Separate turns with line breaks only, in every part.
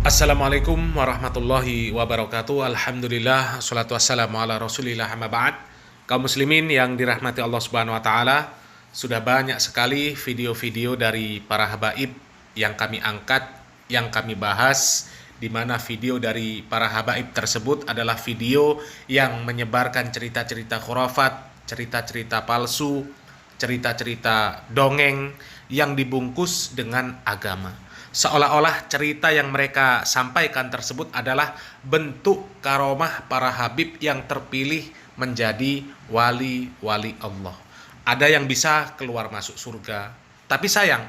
Assalamualaikum warahmatullahi wabarakatuh. Alhamdulillah, salatu wassalamu ala rasulillah, amma ba'd. Kaum muslimin yang dirahmati Allah subhanahu wa ta'ala, sudah banyak sekali video-video dari para habaib yang kami angkat, yang kami bahas, di mana video dari para habaib tersebut adalah video yang menyebarkan cerita-cerita khurafat, cerita-cerita palsu, cerita-cerita dongeng yang dibungkus dengan agama. Seolah-olah cerita yang mereka sampaikan tersebut adalah bentuk karomah para habib yang terpilih menjadi wali-wali Allah. Ada yang bisa keluar masuk surga, tapi sayang,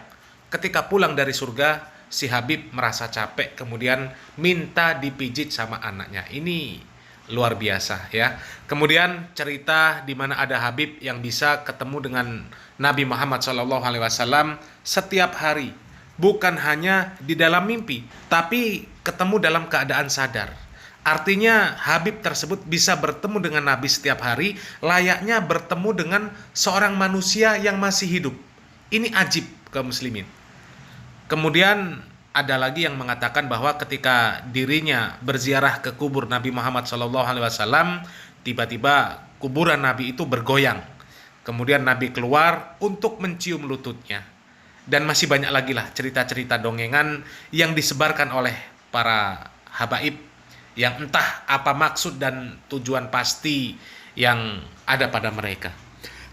ketika pulang dari surga, si habib merasa capek, kemudian minta dipijit sama anaknya. Ini luar biasa ya. Kemudian cerita di mana ada habib yang bisa ketemu dengan Nabi Muhammad SAW setiap hari. Bukan hanya di dalam mimpi, tapi ketemu dalam keadaan sadar. Artinya Habib tersebut bisa bertemu dengan Nabi setiap hari, layaknya bertemu dengan seorang manusia yang masih hidup. Ini ajib kaum muslimin. Kemudian ada lagi yang mengatakan bahwa ketika dirinya berziarah ke kubur Nabi Muhammad SAW, tiba-tiba kuburan Nabi itu bergoyang. Kemudian Nabi keluar untuk mencium lututnya. Dan masih banyak lagi lah cerita-cerita dongengan yang disebarkan oleh para habaib yang entah apa maksud dan tujuan pasti yang ada pada mereka.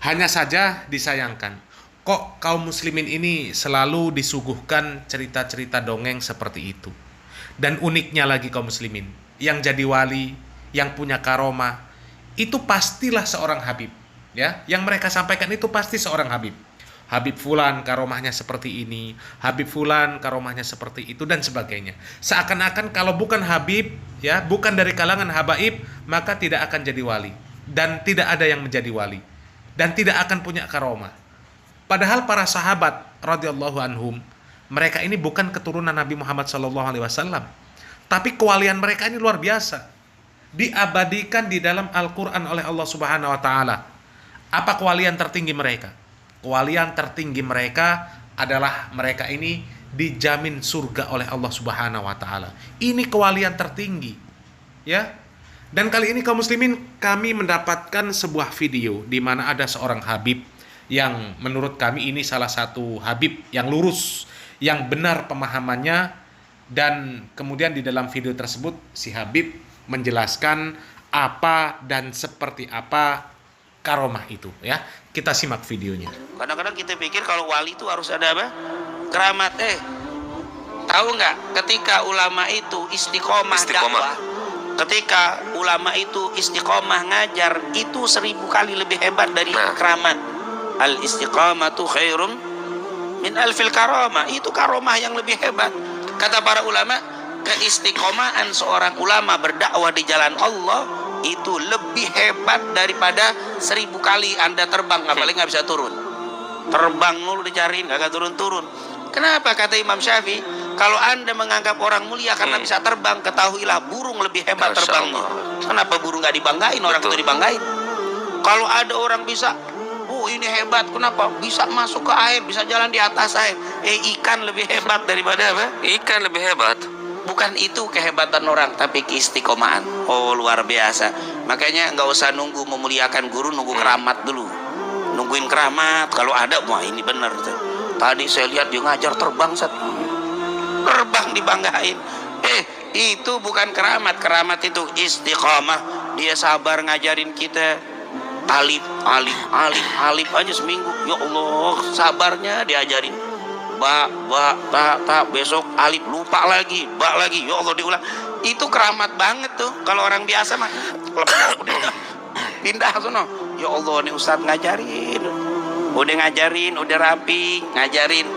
Hanya saja disayangkan, kok kaum muslimin ini selalu disuguhkan cerita-cerita dongeng seperti itu. Dan uniknya lagi kaum muslimin, yang jadi wali, yang punya karomah, itu pastilah seorang habib. Ya, yang mereka sampaikan itu pasti seorang habib. Habib Fulan karomahnya seperti ini, Habib Fulan karomahnya seperti itu, dan sebagainya. Seakan-akan kalau bukan Habib, ya, bukan dari kalangan habaib, maka tidak akan jadi wali. Dan tidak ada yang menjadi wali. Dan tidak akan punya karomah. Padahal para sahabat radhiyallahu anhum, mereka ini bukan keturunan Nabi Muhammad SAW. Tapi kewalian mereka ini luar biasa. Diabadikan di dalam Al-Quran oleh Allah Subhanahu wa Ta'ala. Apa kewalian tertinggi mereka? Kewalian tertinggi mereka adalah mereka ini dijamin surga oleh Allah Subhanahu wa Ta'ala. Ini kewalian tertinggi, ya. Dan kali ini kaum muslimin, kami mendapatkan sebuah video di mana ada seorang habib yang menurut kami ini salah satu habib yang lurus, yang benar pemahamannya, dan kemudian di dalam video tersebut si habib menjelaskan apa dan seperti apa karomah itu, ya. Kita simak videonya.
Kadang-kadang kita pikir kalau wali itu harus ada apa? Keramat. Tahu nggak? Ketika ulama itu istiqomah dakwah, ketika ulama itu istiqomah ngajar, itu 1000 kali lebih hebat dari keramat. Al istiqamatu khairum min alfil karamah. Itu karomah yang lebih hebat. Kata para ulama, keistiqomahan seorang ulama berdakwah di jalan Allah itu lebih hebat daripada 1000 kali Anda terbang, apalagi nggak bisa turun. Terbang mulu dicariin, nggak turun-turun. Kenapa? Kata Imam Syafi'i, kalau Anda menganggap orang mulia karena bisa terbang, ketahuilah burung lebih hebat terbangnya. Kenapa burung nggak dibanggain, orang itu dibanggain? Kalau ada orang bisa, oh ini hebat, kenapa? Bisa masuk ke air, bisa jalan di atas air. Ikan lebih hebat daripada apa?
Ikan lebih hebat.
Bukan itu kehebatan orang, tapi keistiqomahan. Oh, luar biasa. Makanya nggak usah nunggu memuliakan guru, nunggu keramat dulu. Nungguin keramat, kalau ada, wah ini benar tuh. Tadi saya lihat dia ngajar terbang, terbang dibanggain. Itu bukan keramat. Keramat itu istiqomah. Dia sabar ngajarin kita. Alif aja seminggu. Ya Allah, sabarnya diajarin. Ta, besok alif lupa lagi, ba lagi, ya Allah diulang. Itu keramat banget tuh. Kalau orang biasa mah pindah sono. Ya Allah, nih Ustaz ngajarin. Udah ngajarin, udah rapi, ngajarin.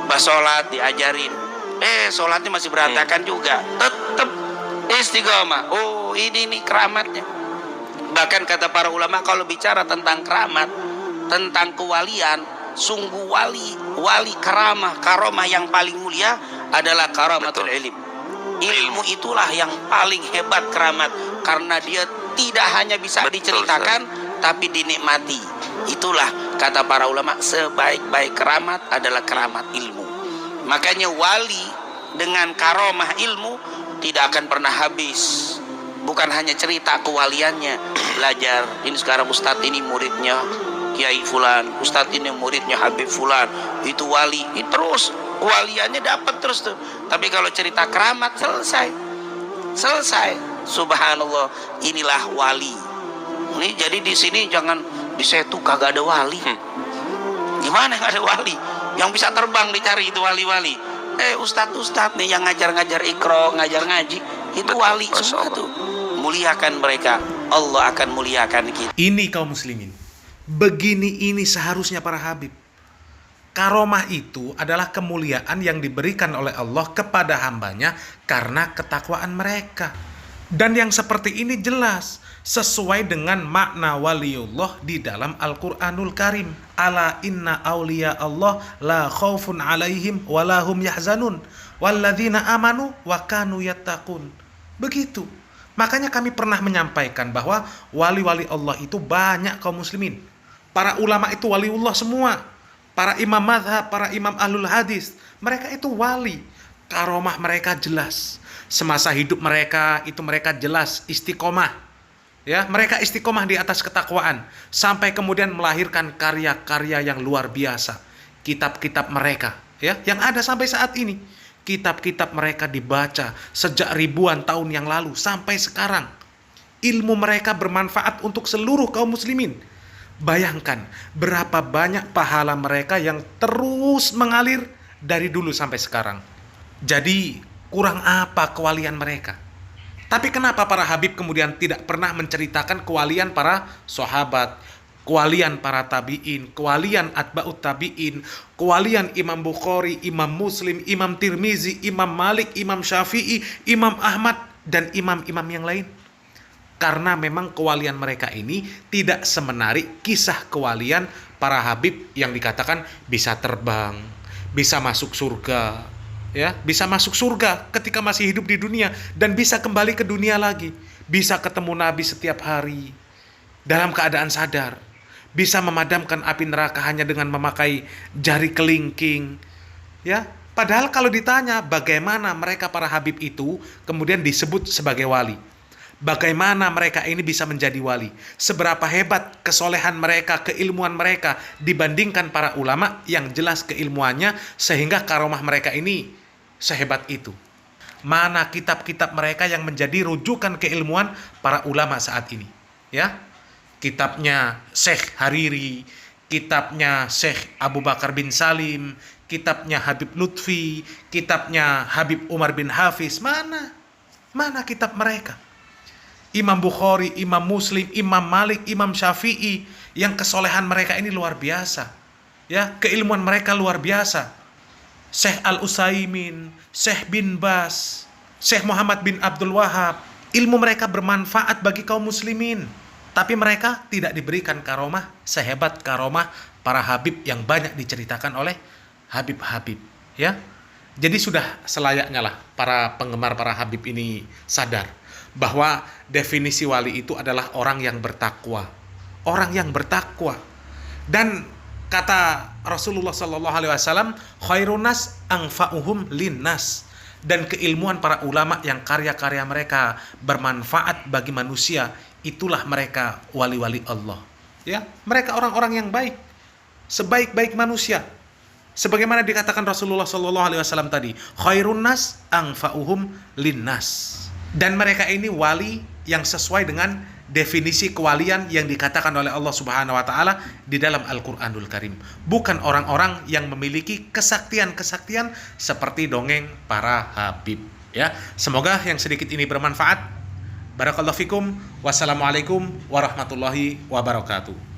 Pas sholat diajarin. Sholatnya masih berantakan juga. Tetap istiqomah. Oh, ini nih keramatnya. Bahkan kata para ulama, kalau bicara tentang keramat, tentang kewalian, sungguh wali karomah yang paling mulia adalah karamatul ilm. Ilmu itulah yang paling hebat keramat, karena dia tidak hanya bisa diceritakan tapi dinikmati. Itulah kata para ulama, sebaik-baik keramat adalah keramat ilmu. Makanya wali dengan karomah ilmu tidak akan pernah habis. Bukan hanya cerita kewaliannya, belajar. Ini sekarang Ustadz ini muridnya Kiai Fulan, Ustadz ini muridnya Habib Fulan, itu wali. Terus kewaliannya dapat terus tuh. Tapi kalau cerita keramat selesai. Subhanallah, inilah wali. Ini jadi di sini jangan di Setu kagak ada wali. Gimana nggak ada wali? Yang bisa terbang dicari itu wali-wali. Ustadz nih yang ngajar-ngajar ikro, ngajar ngaji, itu wali semua tuh. Muliakan mereka, Allah akan muliakan kita.
Ini kaum muslimin, begini ini seharusnya para habib. Karomah itu adalah kemuliaan yang diberikan oleh Allah kepada hambanya karena ketakwaan mereka. Dan yang seperti ini jelas sesuai dengan makna waliullah di dalam Al-Quranul Karim. Ala inna awliya Allah la khawfun alaihim walahum yahzanun walladzina amanu wa kanu yattaqun. Begitu. Makanya kami pernah menyampaikan bahwa wali-wali Allah itu banyak kaum muslimin. Para ulama itu waliullah semua. Para imam madhab, para imam ahlul hadis, mereka itu wali. Karomah mereka jelas. Semasa hidup mereka itu mereka jelas istiqomah. Ya, mereka istiqomah di atas ketakwaan sampai kemudian melahirkan karya-karya yang luar biasa. Kitab-kitab mereka, ya, yang ada sampai saat ini. Kitab-kitab mereka dibaca sejak ribuan tahun yang lalu sampai sekarang. Ilmu mereka bermanfaat untuk seluruh kaum muslimin. Bayangkan berapa banyak pahala mereka yang terus mengalir dari dulu sampai sekarang. Jadi kurang apa kewalian mereka? Tapi kenapa para habib kemudian tidak pernah menceritakan kewalian para sahabat, kewalian para tabi'in, kewalian atba'ut tabi'in, kewalian Imam Bukhari, Imam Muslim, Imam Tirmizi, Imam Malik, Imam Syafi'i, Imam Ahmad, dan imam-imam yang lain? Karena memang kewalian mereka ini tidak semenarik kisah kewalian para habib yang dikatakan bisa terbang, bisa masuk surga, ya, bisa masuk surga ketika masih hidup di dunia dan bisa kembali ke dunia lagi, bisa ketemu Nabi setiap hari dalam keadaan sadar, bisa memadamkan api neraka hanya dengan memakai jari kelingking, ya. Padahal kalau ditanya bagaimana mereka para habib itu kemudian disebut sebagai wali, bagaimana mereka ini bisa menjadi wali, seberapa hebat kesolehan mereka, keilmuan mereka dibandingkan para ulama yang jelas keilmuannya sehingga karomah mereka ini sehebat itu. Mana kitab-kitab mereka yang menjadi rujukan keilmuan para ulama saat ini, ya? Kitabnya Syekh Hariri, kitabnya Syekh Abu Bakar bin Salim, kitabnya Habib Lutfi, kitabnya Habib Umar bin Hafiz. Mana kitab mereka? Imam Bukhari, Imam Muslim, Imam Malik, Imam Syafi'i, yang kesolehan mereka ini luar biasa, ya, keilmuan mereka luar biasa. Syekh Al-Utsaimin, Syekh bin Bas, Syekh Muhammad bin Abdul Wahab, ilmu mereka bermanfaat bagi kaum muslimin. Tapi mereka tidak diberikan karomah sehebat karomah para habib yang banyak diceritakan oleh habib-habib, ya. Jadi sudah selayaknya lah para penggemar para habib ini sadar bahwa definisi wali itu adalah orang yang bertakwa. Orang yang bertakwa. Dan kata Rasulullah SAW, khairun nas anfa'uhum linnas. Dan keilmuan para ulama yang karya-karya mereka bermanfaat bagi manusia, itulah mereka wali-wali Allah. Ya, mereka orang-orang yang baik, sebaik-baik manusia. Sebagaimana dikatakan Rasulullah SAW tadi, khairun nas anfa'uhum linnas. Dan mereka ini wali yang sesuai dengan definisi kewalian yang dikatakan oleh Allah Subhanahu wa taala di dalam Al-Qur'anul Karim. Bukan orang-orang yang memiliki kesaktian-kesaktian seperti dongeng para habib, ya. Semoga yang sedikit ini bermanfaat. Barakallahu fikum. Wassalamualaikum warahmatullahi wabarakatuh.